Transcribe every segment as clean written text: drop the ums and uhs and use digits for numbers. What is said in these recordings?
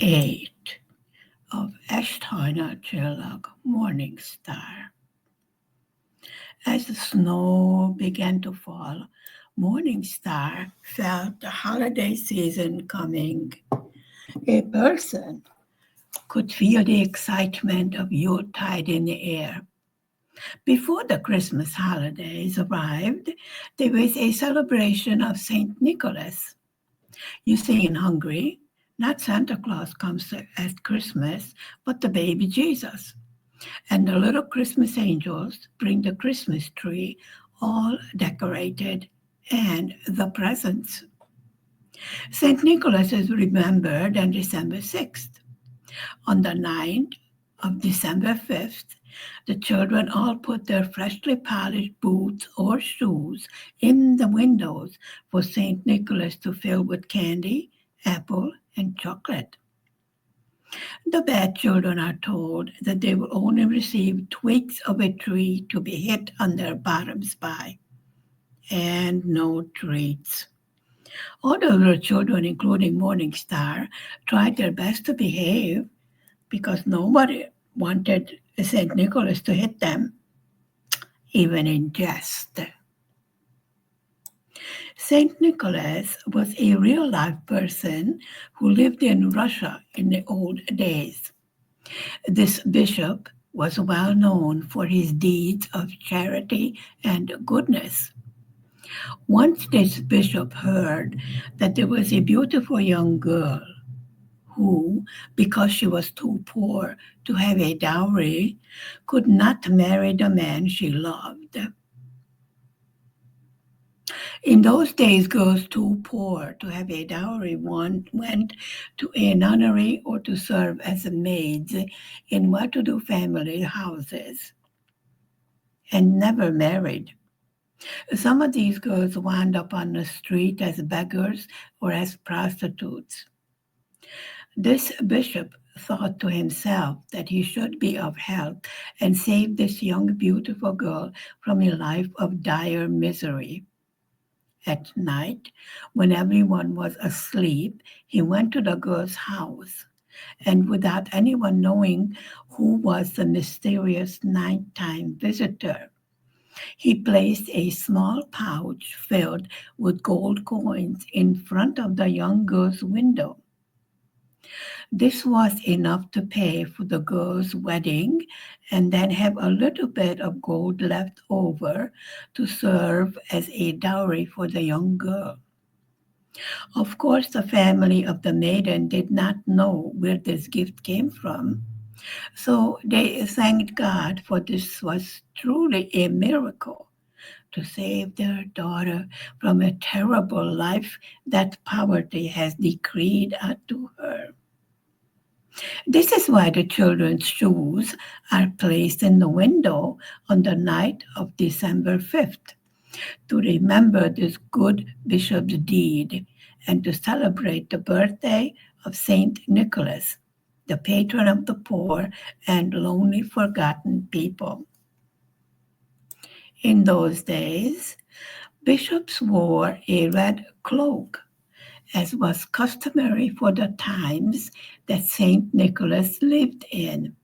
8 of Esthajnalcsillag-Morningstar. As the snow began to fall, Morningstar felt the holiday season coming. A person could feel the excitement of Yuletide in the air. Before the Christmas holidays arrived, there was a celebration of St. Nicholas. You see, in Hungary, not Santa Claus comes at Christmas, but the baby Jesus. And the little Christmas angels bring the Christmas tree all decorated and the presents. St. Nicholas is remembered on December 6th. On the night of December 5th, the children all put their freshly polished boots or shoes in the windows for St. Nicholas to fill with candy, apple, and chocolate. The bad children are told that they will only receive twigs of a tree to be hit on their bottoms by, and no treats. All the little children, including Morningstar, tried their best to behave because nobody wanted St. Nicholas to hit them, even in jest. St. Nicholas was a real-life person who lived in Russia in the old days. This bishop was well known for his deeds of charity and goodness. Once this bishop heard that there was a beautiful young girl who, because she was too poor to have a dowry, could not marry the man she loved. In those days, girls too poor to have a dowry went to a nunnery or to serve as maids in well-to-do family houses and never married. Some of these girls wound up on the street as beggars or as prostitutes. This bishop thought to himself that he should be of help and save this young, beautiful girl from a life of dire misery. At night, when everyone was asleep, he went to the girl's house, and without anyone knowing who was the mysterious nighttime visitor, he placed a small pouch filled with gold coins in front of the young girl's window. This was enough to pay for the girl's wedding and then have a little bit of gold left over to serve as a dowry for the young girl. Of course, the family of the maiden did not know where this gift came from, so they thanked God, for this was truly a miracle to save their daughter from a terrible life that poverty has decreed unto her. This is why the children's shoes are placed in the window on the night of December 5th, to remember this good bishop's deed and to celebrate the birthday of Saint Nicholas, the patron of the poor and lonely forgotten people. In those days, bishops wore a red cloak, as was customary for the times that Saint Nicholas lived in.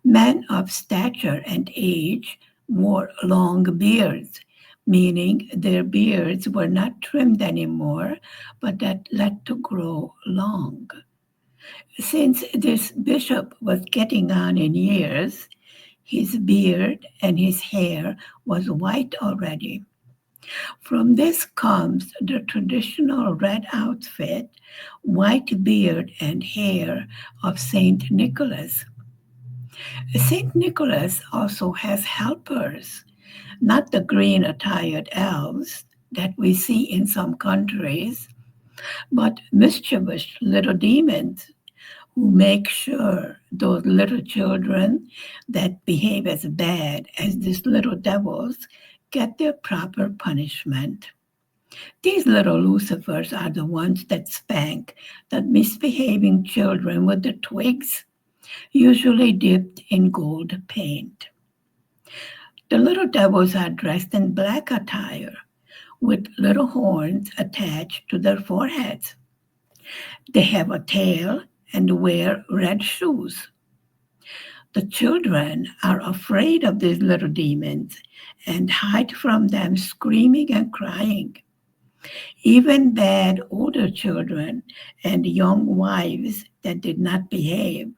Men of stature and age wore long beards, meaning their beards were not trimmed anymore, but that let to grow long. Since this bishop was getting on in years, his beard and his hair was white already. From this comes the traditional red outfit, white beard and hair of Saint Nicholas. Saint Nicholas also has helpers, not the green attired elves that we see in some countries, but mischievous little demons who make sure those little children that behave as bad as these little devils get their proper punishment. These little Lucifers are the ones that spank the misbehaving children with the twigs, usually dipped in gold paint. The little devils are dressed in black attire, with little horns attached to their foreheads. They have a tail and wear red shoes. The children are afraid of these little demons and hide from them, screaming and crying. Even bad older children and young wives that did not behave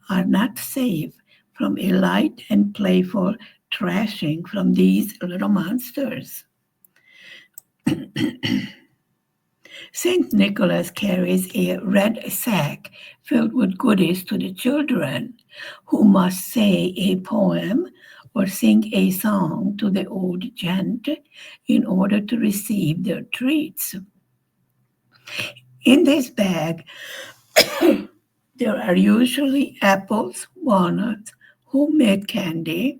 are not safe from a light and playful thrashing from these little monsters. St. Nicholas carries a red sack filled with goodies to the children, who must say a poem or sing a song to the old gent in order to receive their treats. In this bag, there are usually apples, walnuts, homemade candy,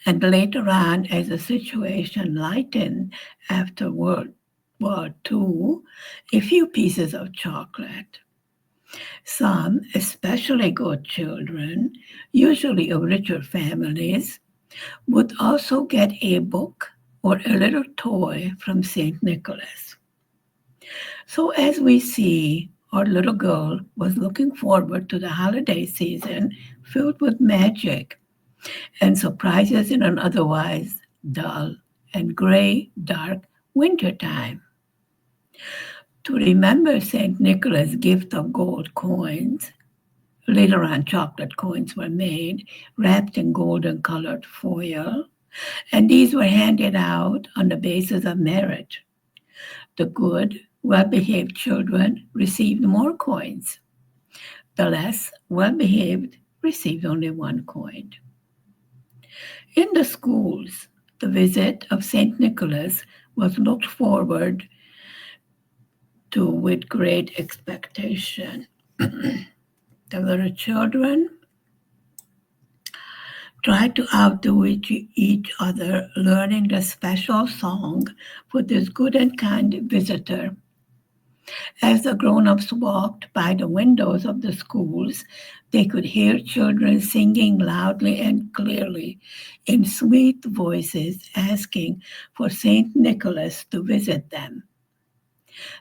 and later on, as the situation lightened after World War II, a few pieces of chocolate. Some, especially good children, usually of richer families, would also get a book or a little toy from St. Nicholas. So, as we see, our little girl was looking forward to the holiday season filled with magic and surprises in an otherwise dull and gray, dark winter time. To remember St. Nicholas' gift of gold coins, later on chocolate coins were made, wrapped in golden colored foil, and these were handed out on the basis of merit. The good, well behaved children received more coins. The less well behaved received only one coin. In the schools, the visit of St. Nicholas was looked forward to with great expectation. The little children tried to outdo each other, learning the special song for this good and kind visitor. As the grown-ups walked by the windows of the schools, they could hear children singing loudly and clearly in sweet voices, asking for St. Nicholas to visit them.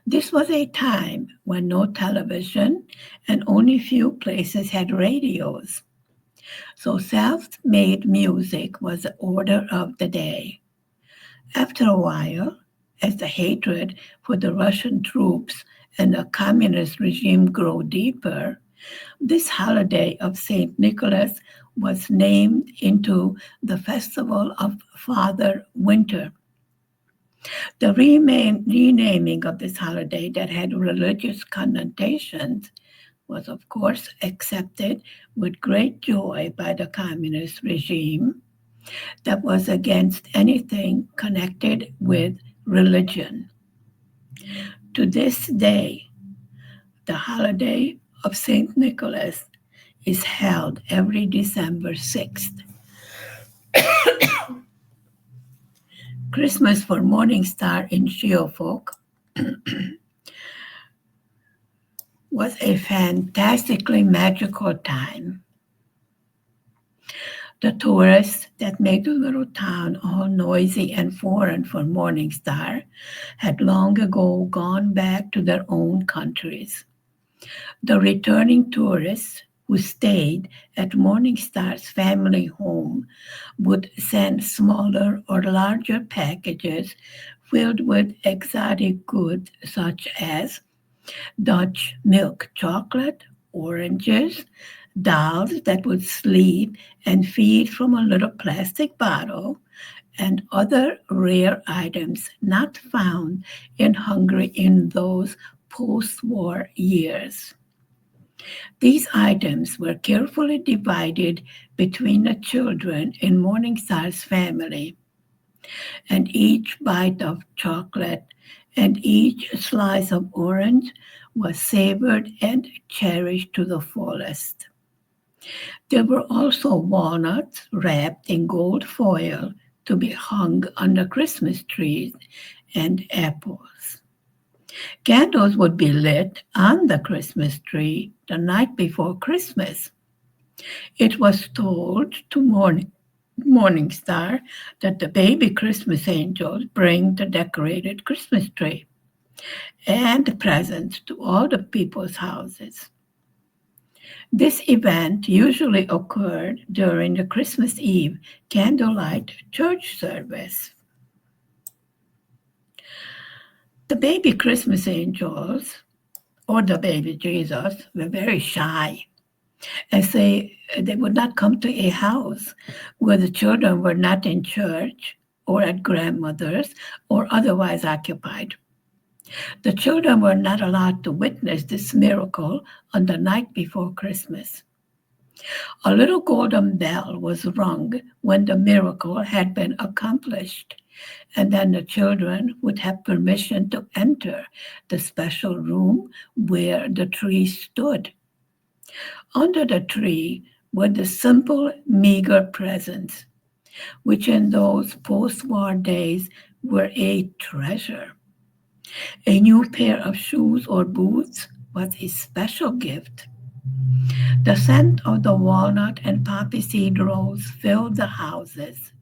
This was a time when no television and only few places had radios. So self-made music was the order of the day. After a while, as the hatred for the Russian troops and the communist regime grew deeper, this holiday of St. Nicholas was named into the Festival of Father Winter. The renaming of this holiday that had religious connotations was, of course, accepted with great joy by the communist regime that was against anything connected with religion. To this day, the holiday of St. Nicholas is held every December 6th. Christmas for Morningstar in Siófok was a fantastically magical time. The tourists that made the little town all noisy and foreign for Morningstar had long ago gone back to their own countries. The returning tourists who stayed at Morningstar's family home would send smaller or larger packages filled with exotic goods such as Dutch milk chocolate, oranges, dolls that would sleep and feed from a little plastic bottle, and other rare items not found in Hungary in those post-war years. These items were carefully divided between the children in Morningstar's family, and each bite of chocolate and each slice of orange was savored and cherished to the fullest. There were also walnuts wrapped in gold foil to be hung under Christmas trees and apples. Candles would be lit on the Christmas tree the night before Christmas. It was told to Morningstar that the baby Christmas angels bring the decorated Christmas tree. and presents to all the people's houses. This event usually occurred during the Christmas Eve candlelight church service. The baby Christmas angels, or the baby Jesus, were very shy, as they would not come to a house where the children were not in church or at grandmother's or otherwise occupied. The children were not allowed to witness this miracle on the night before Christmas. A little golden bell was rung when the miracle had been accomplished, and then the children would have permission to enter the special room where the tree stood. Under the tree were the simple, meager presents, which in those post war days were a treasure. A new pair of shoes or boots was a special gift. The scent of the walnut and poppy seed rolls filled the houses,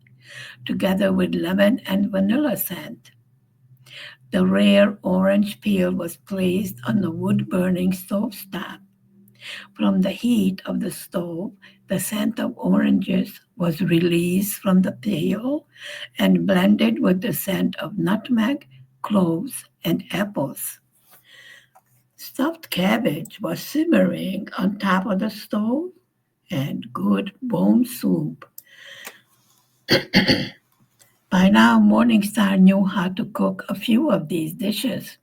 together with lemon and vanilla scent. The rare orange peel was placed on the wood-burning stovetop. From the heat of the stove, the scent of oranges was released from the peel and blended with the scent of nutmeg, cloves, and apples. Stuffed cabbage was simmering on top of the stove, and good bone soup. By now, Morningstar knew how to cook a few of these dishes.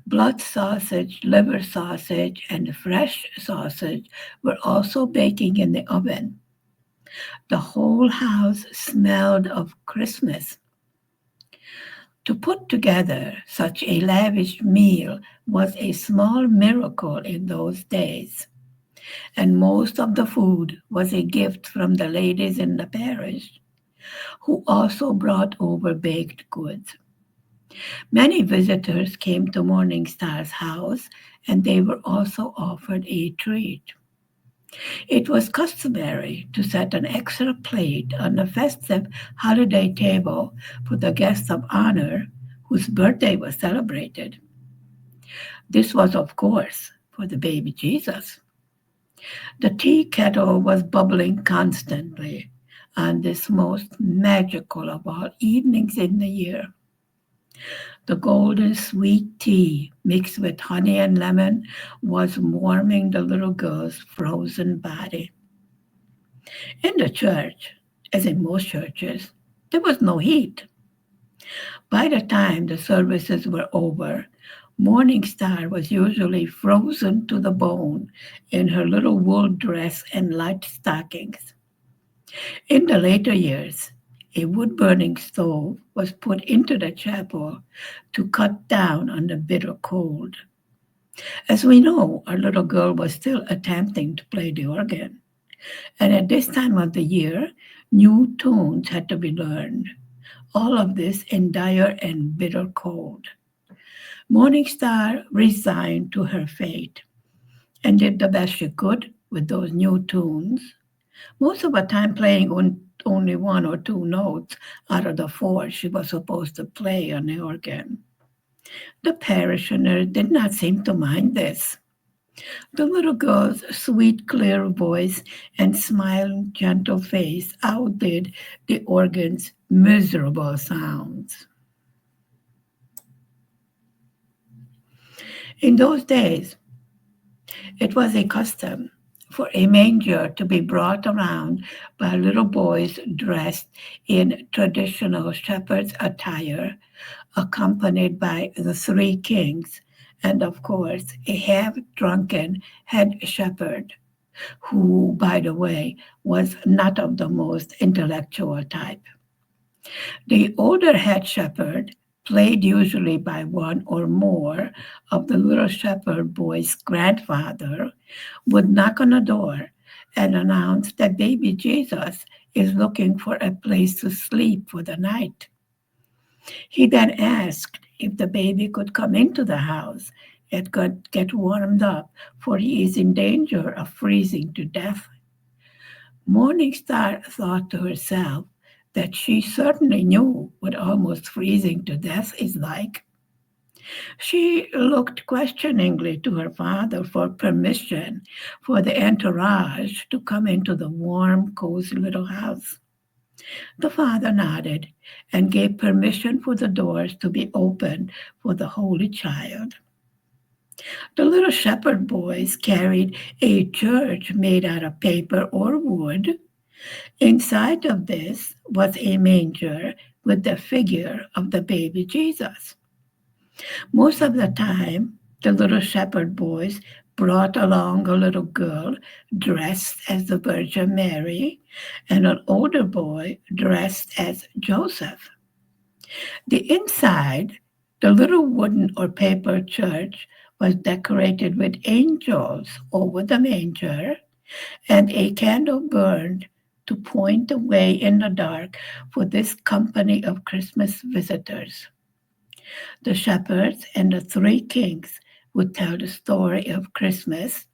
Blood sausage, liver sausage, and fresh sausage were also baking in the oven. The whole house smelled of Christmas. To put together such a lavish meal was a small miracle in those days, and most of the food was a gift from the ladies in the parish, who also brought over baked goods. Many visitors came to Morningstar's house, and they were also offered a treat. It was customary to set an extra plate on the festive holiday table for the guest of honor whose birthday was celebrated. This was, of course, for the baby Jesus. The tea kettle was bubbling constantly on this most magical of all evenings in the year. The golden sweet tea mixed with honey and lemon was warming the little girl's frozen body. In the church, as in most churches, there was no heat. By the time the services were over, Morning Star was usually frozen to the bone in her little wool dress and light stockings. In the later years, a wood-burning stove was put into the chapel to cut down on the bitter cold. As we know, our little girl was still attempting to play the organ, and at this time of the year, new tunes had to be learned. All of this in dire and bitter cold. Morning Star resigned to her fate and did the best she could with those new tunes, most of the time playing on only one or two notes out of the four she was supposed to play on the organ. The parishioners did not seem to mind this. The little girl's sweet, clear voice and smiling, gentle face outdid the organ's miserable sounds. In those days, it was a custom for a manger to be brought around by little boys dressed in traditional shepherd's attire, accompanied by the three kings, and of course, a half-drunken head shepherd, who, by the way, was not of the most intellectual type. The older head shepherd, played usually by one or more of the little shepherd boy's grandfather, would knock on the door and announce that baby Jesus is looking for a place to sleep for the night. He then asked if the baby could come into the house and could get warmed up, for he is in danger of freezing to death. Morningstar thought to herself that she certainly knew what almost freezing to death is like. She looked questioningly to her father for permission for the entourage to come into the warm, cozy little house. The father nodded and gave permission for the doors to be opened for the Holy Child. The little shepherd boys carried a church made out of paper or wood. Inside of this was a manger with the figure of the baby Jesus. Most of the time, the little shepherd boys brought along a little girl dressed as the Virgin Mary and an older boy dressed as Joseph. The inside, the little wooden or paper church, was decorated with angels over the manger, and a candle burned to point the way in the dark for this company of Christmas visitors. The shepherds and the three kings would tell the story of Christmas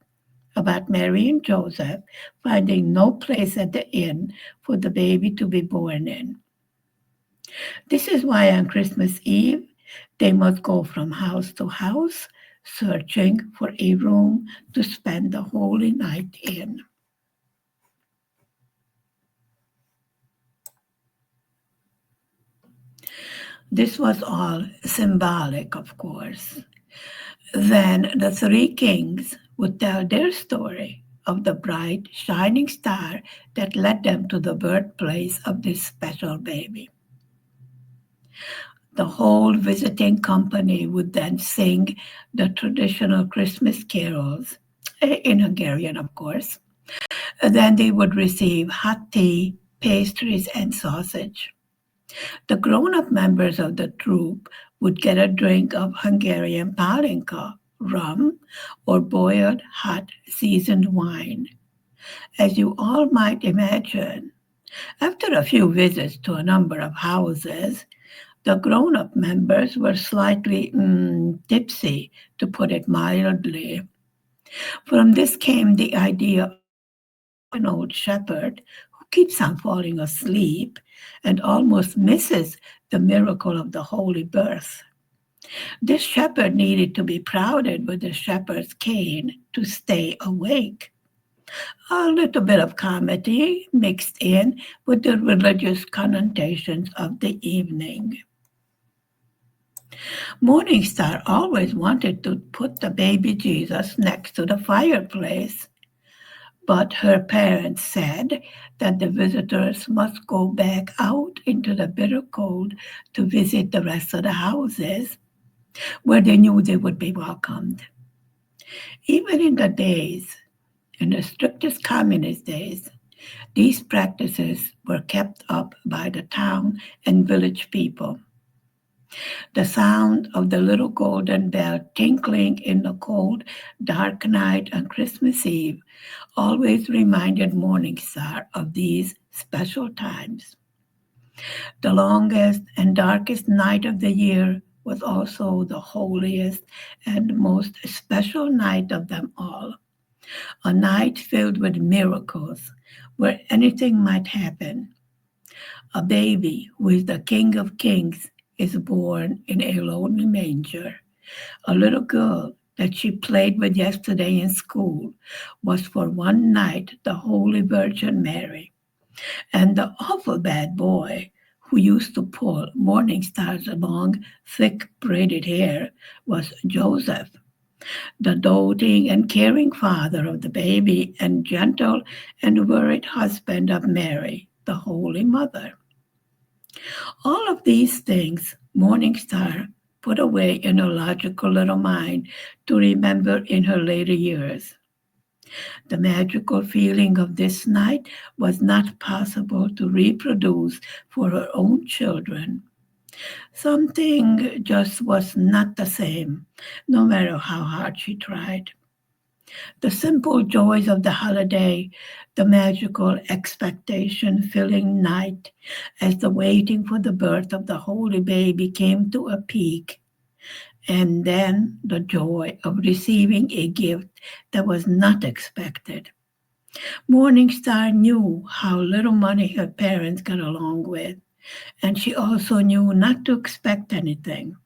about Mary and Joseph finding no place at the inn for the baby to be born in. This is why on Christmas Eve they must go from house to house searching for a room to spend the holy night in. This was all symbolic, of course. Then the three kings would tell their story of the bright, shining star that led them to the birthplace of this special baby. The whole visiting company would then sing the traditional Christmas carols, in Hungarian, of course. Then they would receive hot tea, pastries, and sausage. The grown up members of the troupe would get a drink of Hungarian palinka, rum, or boiled hot seasoned wine. As you all might imagine, after a few visits to a number of houses, the grown up members were slightly tipsy, to put it mildly. From this came the idea of an old shepherd who keeps on falling asleep and almost misses the miracle of the holy birth. This shepherd needed to be prouded with a shepherd's cane to stay awake. A little bit of comedy mixed in with the religious connotations of the evening. Morningstar always wanted to put the baby Jesus next to the fireplace, but her parents said that the visitors must go back out into the bitter cold to visit the rest of the houses where they knew they would be welcomed. Even in the strictest communist days, these practices were kept up by the town and village people. The sound of the little golden bell tinkling in the cold, dark night on Christmas Eve always reminded Morningstar of these special times. The longest and darkest night of the year was also the holiest and most special night of them all, a night filled with miracles where anything might happen. A baby who is the King of Kings is born in a lonely manger. A little girl that she played with yesterday in school was for one night the Holy Virgin Mary. And the awful bad boy who used to pull Morningstar's long, thick braided hair was Joseph, the doting and caring father of the baby and gentle and worried husband of Mary, the Holy Mother. All of these things Morningstar put away in her logical little mind to remember in her later years. The magical feeling of this night was not possible to reproduce for her own children. Something just was not the same, no matter how hard she tried. The simple joys of the holiday, the magical expectation filling night as the waiting for the birth of the holy baby came to a peak, and then the joy of receiving a gift that was not expected. Morningstar knew how little money her parents got along with, and she also knew not to expect anything.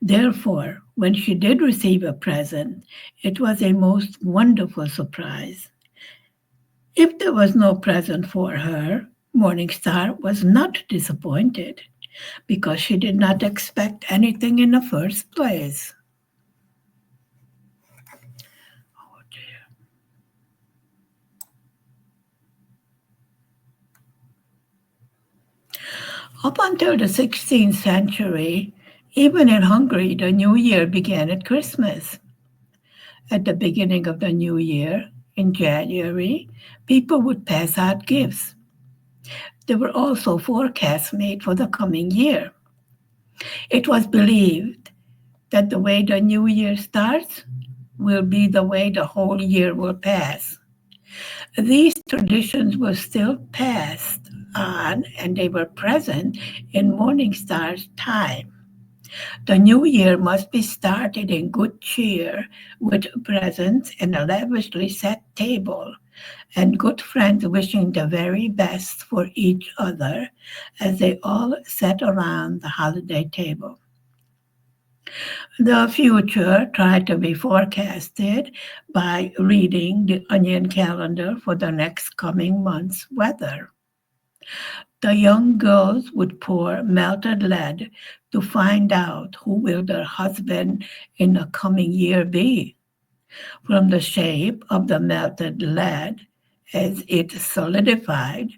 Therefore, when she did receive a present, it was a most wonderful surprise. If there was no present for her, Morningstar was not disappointed because she did not expect anything in the first place. Up until the 16th century, even in Hungary, the new year began at Christmas. At the beginning of the new year, in January, people would pass out gifts. There were also forecasts made for the coming year. It was believed that the way the new year starts will be the way the whole year will pass. These traditions were still passed on and they were present in Morningstar's time. The new year must be started in good cheer with presents and a lavishly set table, and good friends wishing the very best for each other as they all sat around the holiday table. The future tried to be forecasted by reading the onion calendar for the next coming month's weather. The young girls would pour melted lead to find out who will their husband in the coming year be. From the shape of the melted lead, as it solidified,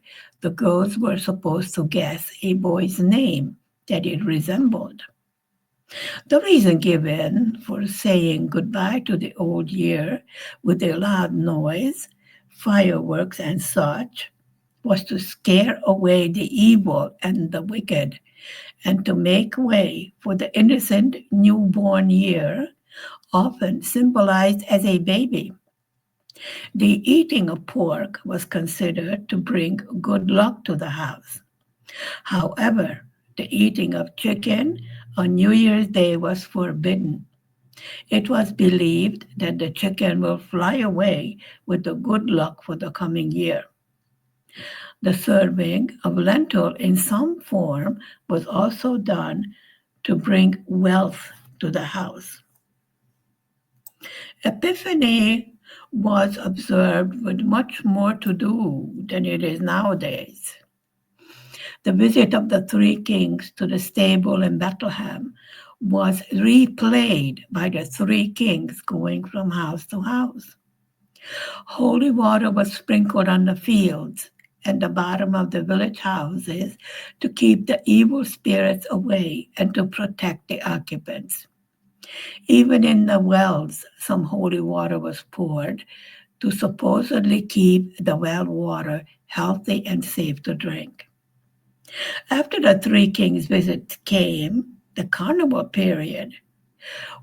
the girls were supposed to guess a boy's name that it resembled. The reason given for saying goodbye to the old year with a loud noise, fireworks, and such was to scare away the evil and the wicked and to make way for the innocent newborn year, often symbolized as a baby. The eating of pork was considered to bring good luck to the house. However, the eating of chicken on New Year's Day was forbidden. It was believed that the chicken will fly away with the good luck for the coming year. The serving of lentil in some form was also done to bring wealth to the house. Epiphany was observed with much more to do than it is nowadays. The visit of the three kings to the stable in Bethlehem was replayed by the three kings going from house to house. Holy water was sprinkled on the fields and the bottom of the village houses to keep the evil spirits away and to protect the occupants. Even in the wells, some holy water was poured to supposedly keep the well water healthy and safe to drink. After the three kings' visit came the carnival period,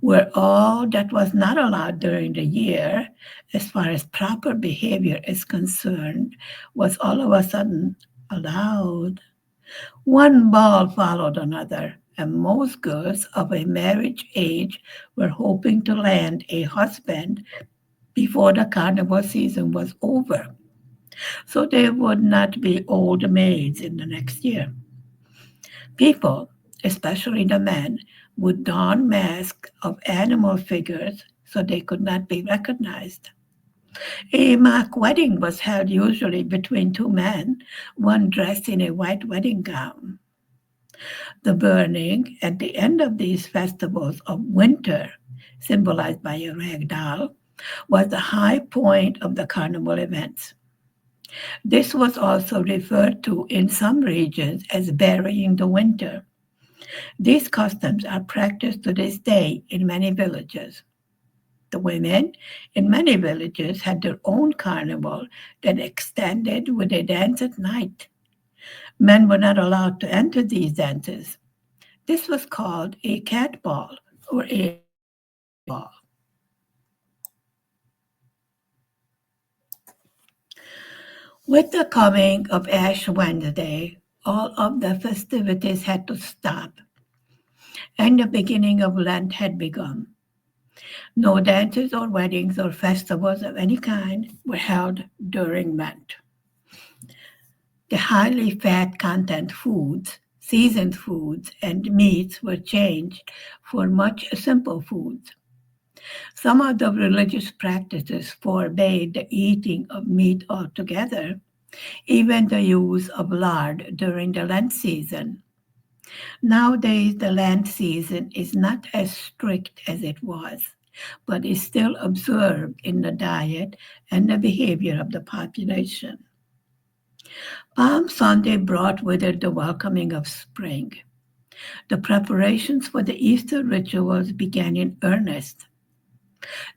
where all that was not allowed during the year, as far as proper behavior is concerned, was all of a sudden allowed. One ball followed another, and most girls of a marriage age were hoping to land a husband before the carnival season was over, so they would not be old maids in the next year. People, especially the men, would don masks of animal figures so they could not be recognized. A mock wedding was held usually between two men, one dressed in a white wedding gown. The burning at the end of these festivals of winter, symbolized by a rag doll, was the high point of the carnival events. This was also referred to in some regions as burying the winter. These customs are practiced to this day in many villages. The women in many villages had their own carnival that extended with a dance at night. Men were not allowed to enter these dances. This was called a cat ball or a ragged ball. With the coming of Ash Wednesday, all of the festivities had to stop, and the beginning of Lent had begun. No dances or weddings or festivals of any kind were held during Lent. The highly fat content foods, Seasoned foods and meats were changed for much simple foods. Some of the religious practices forbade the eating of meat altogether, even the use of lard during the Lent season. Nowadays, the Lent season is not as strict as it was, but is still observed in the diet and the behavior of the population. Palm Sunday brought with it the welcoming of spring. The preparations for the Easter rituals began in earnest.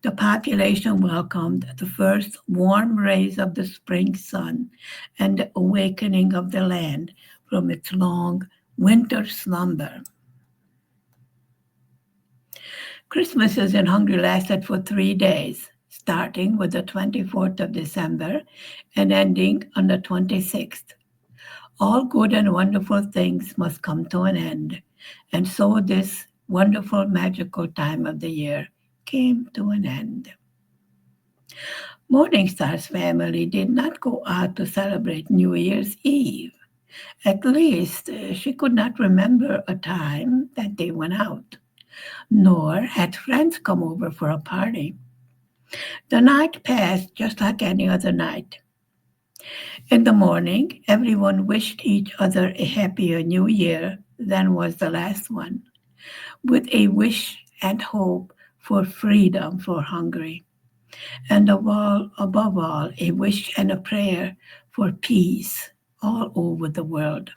The population welcomed the first warm rays of the spring sun and the awakening of the land from its long winter slumber. Christmases in Hungary lasted for 3 days, starting with the 24th of December and ending on the 26th. All good and wonderful things must come to an end, and so this wonderful, magical time of the year came to an end. Morningstar's family did not go out to celebrate New Year's Eve. At least she could not remember a time that they went out, nor had friends come over for a party. The night passed just like any other night. In the morning, everyone wished each other a happier new year than was the last one, with a wish and hope for freedom for Hungary, and above all, a wish and a prayer for peace all over the world.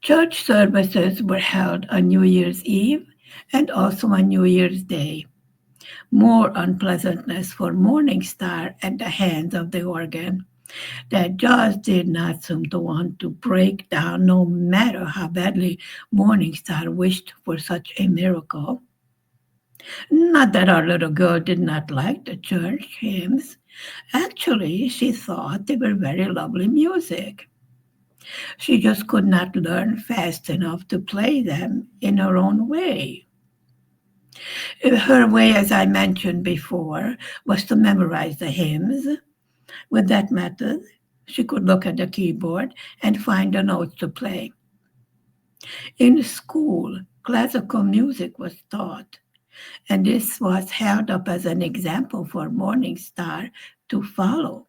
Church services were held on New Year's Eve and also on New Year's Day. More unpleasantness for Morningstar at the hands of the organ that just did not seem to want to break down no matter how badly Morningstar wished for such a miracle. Not that our little girl did not like the church hymns. Actually, she thought they were very lovely music. She just could not learn fast enough to play them in her own way. Her way, as I mentioned before, was to memorize the hymns. With that method, she could look at the keyboard and find the notes to play. In school, classical music was taught, and this was held up as an example for Morningstar to follow.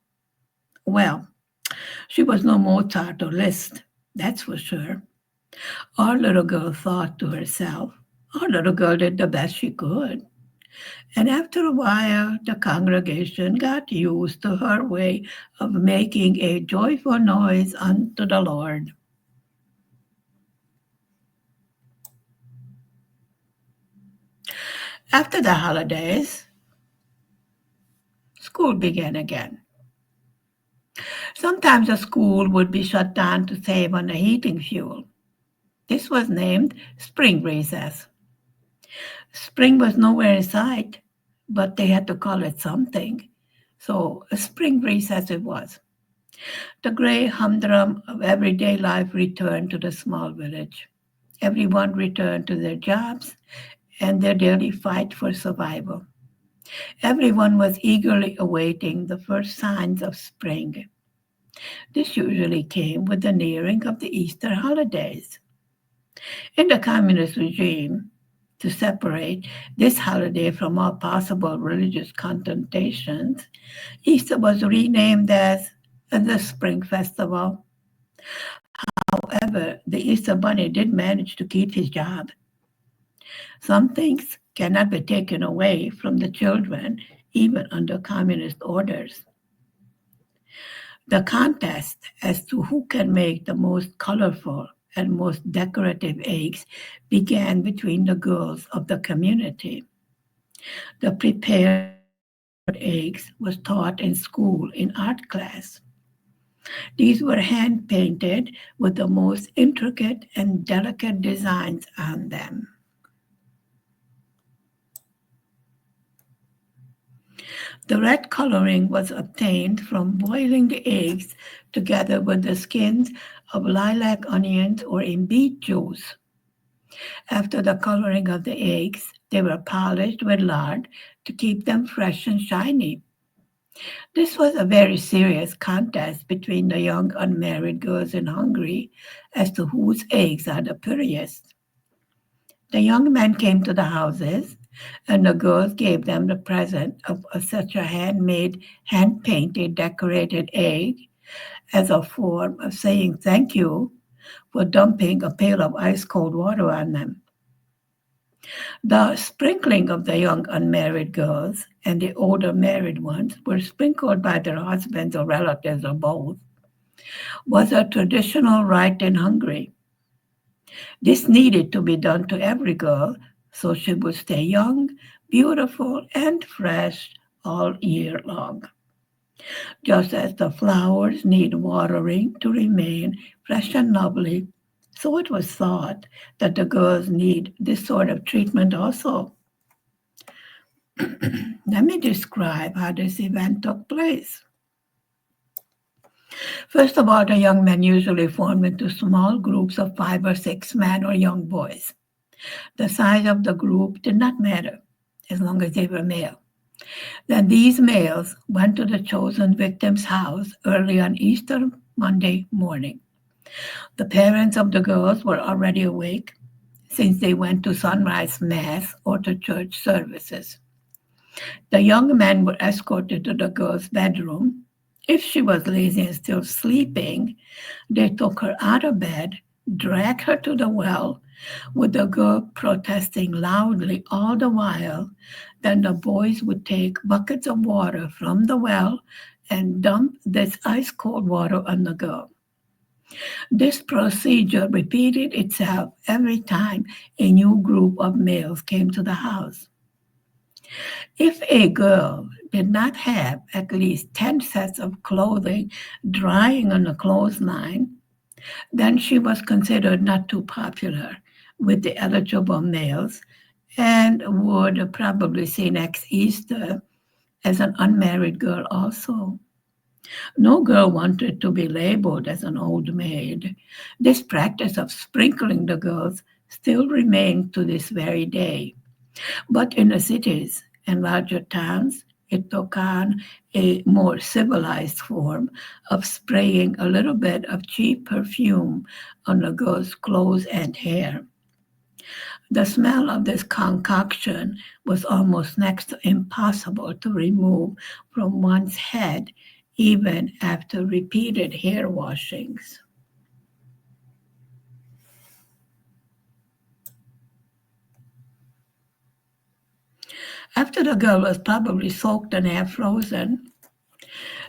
Well, she was no Mozart or Liszt, that's for sure. Our little girl thought to herself, our little girl did the best she could. And after a while, the congregation got used to her way of making a joyful noise unto the Lord. After the holidays, school began again. Sometimes the school would be shut down to save on the heating fuel. This was named spring recess. Spring was nowhere in sight, but they had to call it something. So a spring recess it was. The grey humdrum of everyday life returned to the small village. Everyone returned to their jobs and their daily fight for survival. Everyone was eagerly awaiting the first signs of spring. This usually came with the nearing of the Easter holidays. In the communist regime, to separate this holiday from all possible religious connotations, Easter was renamed as the Spring Festival. However, the Easter Bunny did manage to keep his job. Some things cannot be taken away from the children, even under communist orders. The contest as to who can make the most colorful and most decorative eggs began between the girls of the community. The prepared eggs was taught in school in art class. These were hand painted with the most intricate and delicate designs on them. The red coloring was obtained from boiling the eggs together with the skins of lilac onions or in beet juice. After the coloring of the eggs, they were polished with lard to keep them fresh and shiny. This was a very serious contest between the young unmarried girls in Hungary as to whose eggs are the prettiest. The young men came to the houses, and the girls gave them the present of such a handmade, hand painted, decorated egg as a form of saying thank you for dumping a pail of ice cold water on them. The sprinkling of the young unmarried girls and the older married ones were sprinkled by their husbands or relatives or both was a traditional rite in Hungary. This needed to be done to every girl so she would stay young, beautiful, and fresh all year long, just as the flowers need watering to remain fresh and lovely. So it was thought that the girls need this sort of treatment also. Let me describe how this event took place. First of all, the young men usually formed into small groups of 5 or 6 men or young boys. The size of the group did not matter as long as they were male. Then these males went to the chosen victim's house early on Easter Monday morning. The parents of the girls were already awake since they went to sunrise mass or to church services. The young men were escorted to the girl's bedroom. If she was lazy and still sleeping, they took her out of bed, dragged her to the well, with the girl protesting loudly all the while. Then the boys would take buckets of water from the well and dump this ice cold water on the girl. This procedure repeated itself every time a new group of males came to the house. If a girl did not have at least 10 sets of clothing drying on the clothesline, then she was considered not too popular with the eligible males and would probably see next Easter as an unmarried girl also. No girl wanted to be labeled as an old maid. This practice of sprinkling the girls still remains to this very day. But in the cities and larger towns, it took on a more civilized form of spraying a little bit of cheap perfume on a girl's clothes and hair. The smell of this concoction was almost next to impossible to remove from one's head, even after repeated hair washings. After the girl was probably soaked and half frozen,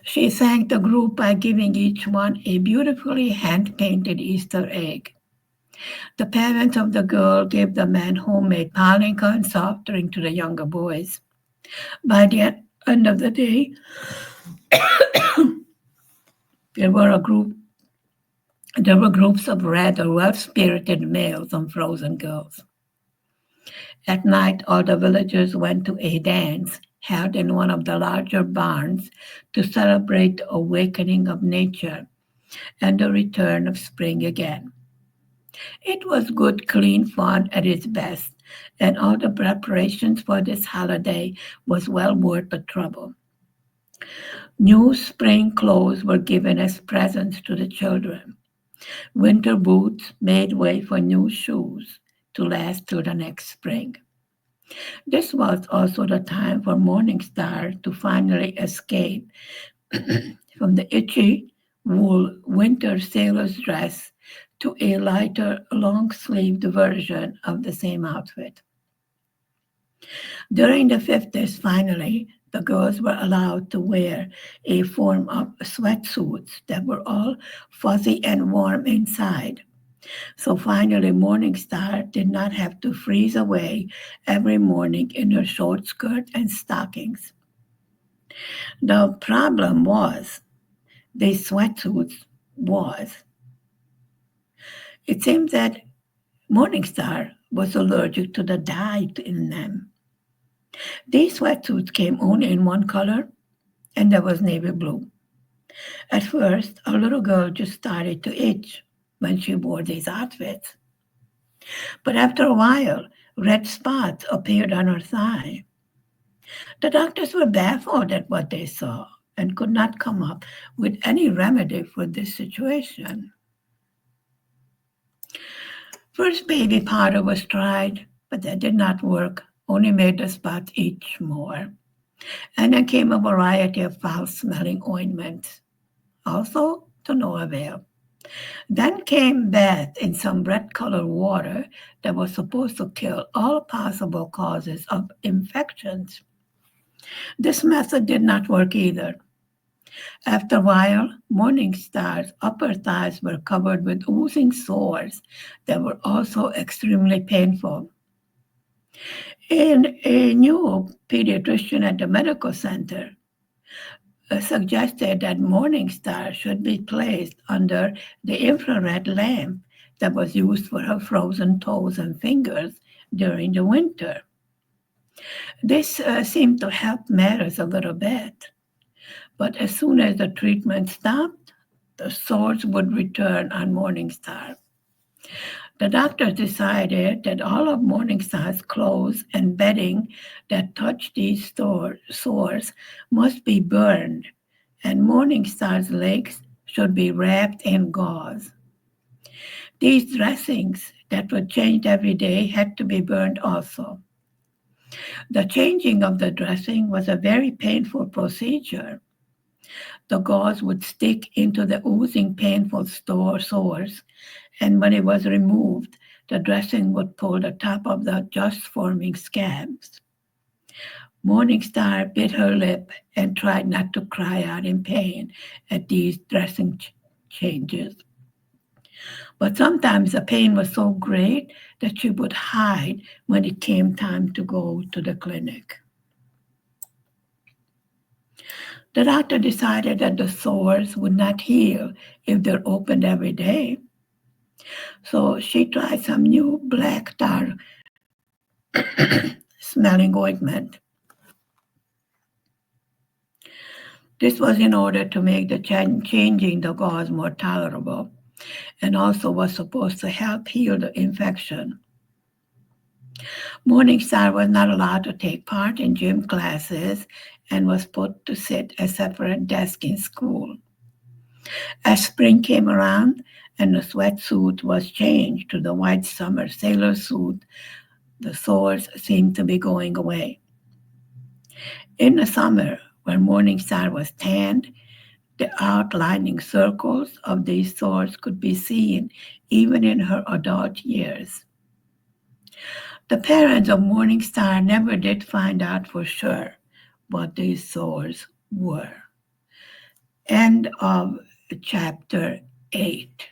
she thanked the group by giving each one a beautifully hand-painted Easter egg. The parents of the girl gave the men homemade palinka and soft drink to the younger boys. By the end of the day, there were a group there were groups of rather well-spirited males and frozen girls. At night, all the villagers went to a dance held in one of the larger barns to celebrate the awakening of nature and the return of spring again. It was good, clean fun at its best, and all the preparations for this holiday was well worth the trouble. New spring clothes were given as presents to the children. Winter boots made way for new shoes to last through the next spring. This was also the time for Morningstar to finally escape from the itchy wool winter sailor's dress to a lighter, long sleeved version of the same outfit. During the 50s, finally, the girls were allowed to wear a form of sweatsuits that were all fuzzy and warm inside. So finally, Morningstar did not have to freeze away every morning in her short skirt and stockings. The problem was these sweatsuits was it seems that Morningstar was allergic to the dye in them. These sweatsuits came only in one color, and that was navy blue. At first, our little girl just started to itch when she wore these outfits. But after a while, red spots appeared on her thigh. The doctors were baffled at what they saw. and could not come up with any remedy for this situation. First baby powder was tried, but that did not work, only made the spots itch more. And then came a variety of foul-smelling ointments, also to no avail. Then came bath in some red-colored water that was supposed to kill all possible causes of infections. This method did not work either. After a while, Morningstar's upper thighs were covered with oozing sores that were also extremely painful. And a new pediatrician at the medical center suggested that Morningstar should be placed under the infrared lamp that was used for her frozen toes and fingers during the winter. This seemed to help matters a little bit, but as soon as the treatment stopped, the sores would return on Morningstar. The doctors decided that all of Morningstar's clothes and bedding that touched these sores must be burned, and Morningstar's legs should be wrapped in gauze. These dressings that were changed every day had to be burned also. The changing of the dressing was a very painful procedure. The gauze would stick into the oozing, painful sores, and when it was removed, the dressing would pull the top of the just forming scabs. Morningstar bit her lip and tried not to cry out in pain at these dressing changes. But sometimes the pain was so great that she would hide when it came time to go to the clinic. The doctor decided that the sores would not heal if they're opened every day. So she tried some new black tar smelling ointment. This was in order to make the changing the gauze more tolerable, and also was supposed to help heal the infection. Morningstar was not allowed to take part in gym classes and was put to sit at a separate desk in school. As spring came around and the sweatsuit was changed to the white summer sailor suit, the sores seemed to be going away. In the summer, when Morningstar was tanned, the outlining circles of these sores could be seen even in her adult years. The parents of Morningstar never did find out for sure what these sores were. End of chapter 8.